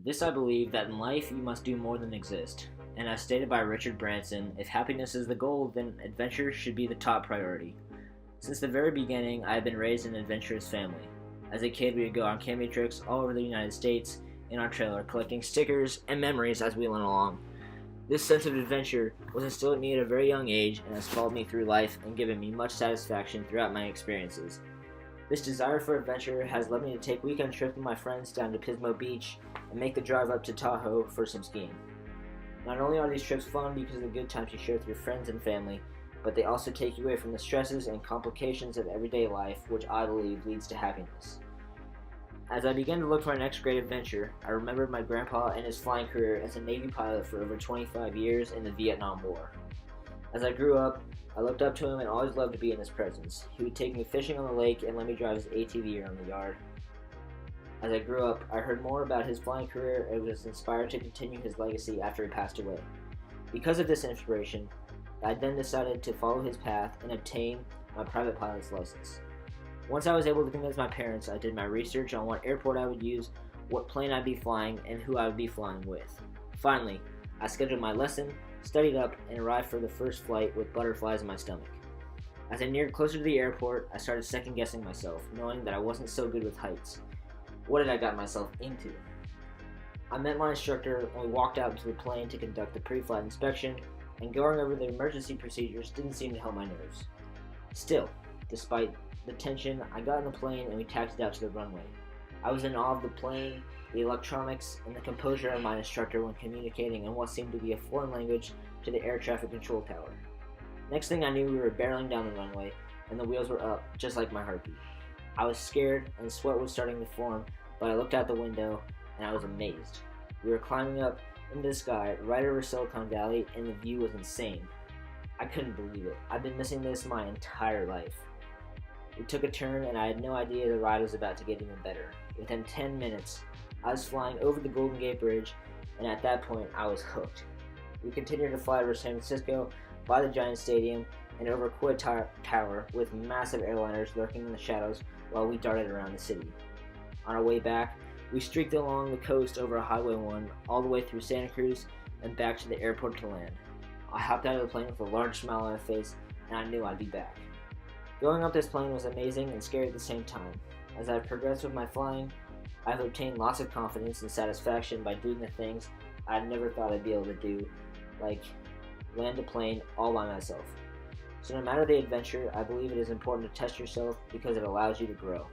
This I believe that in life you must do more than exist. And as stated by Richard Branson, if happiness is the goal, then adventure should be the top priority. Since the very beginning, I have been raised in an adventurous family. As a kid, we would go on camping trips all over the United States in our trailer, collecting stickers and memories as we went along. This sense of adventure was instilled in me at a very young age and has followed me through life and given me much satisfaction throughout my experiences. This desire for adventure has led me to take weekend trips with my friends down to Pismo Beach and make the drive up to Tahoe for some skiing. Not only are these trips fun because of the good times you share with your friends and family, but they also take you away from the stresses and complications of everyday life, which I believe leads to happiness. As I began to look for my next great adventure, I remembered my grandpa and his flying career as a Navy pilot for over 25 years in the Vietnam War. As I grew up, I looked up to him and always loved to be in his presence. He would take me fishing on the lake and let me drive his ATV around the yard. As I grew up, I heard more about his flying career and was inspired to continue his legacy after he passed away. Because of this inspiration, I then decided to follow his path and obtain my private pilot's license. Once I was able to convince my parents, I did my research on what airport I would use, what plane I'd be flying, and who I would be flying with. Finally, I scheduled my lesson, studied up, and arrived for the first flight with butterflies in my stomach. As I neared closer to the airport, I started second-guessing myself, knowing that I wasn't so good with heights. What had I got myself into? I met my instructor and we walked out into the plane to conduct the pre-flight inspection, and going over the emergency procedures didn't seem to help my nerves. Still, despite the tension, I got in the plane and we taxied out to the runway. I was in awe of the plane, the electronics, and the composure of my instructor when communicating in what seemed to be a foreign language to the air traffic control tower. Next thing I knew, we were barreling down the runway and the wheels were up, just like my heartbeat. I was scared and sweat was starting to form, but I looked out the window and I was amazed. We were climbing up into the sky right over Silicon Valley and the view was insane. I couldn't believe it. I've been missing this my entire life. We took a turn and I had no idea the ride was about to get even better. Within 10 minutes, I was flying over the Golden Gate Bridge, and at that point, I was hooked. We continued to fly over San Francisco, by the Giant Stadium, and over Quad Tower with massive airliners lurking in the shadows while we darted around the city. On our way back, we streaked along the coast over Highway 1 all the way through Santa Cruz and back to the airport to land. I hopped out of the plane with a large smile on my face, and I knew I'd be back. Going up this plane was amazing and scary at the same time. As I've progressed with my flying, I've obtained lots of confidence and satisfaction by doing the things I never thought I'd be able to do, like land a plane all by myself. So no matter the adventure, I believe it is important to test yourself because it allows you to grow.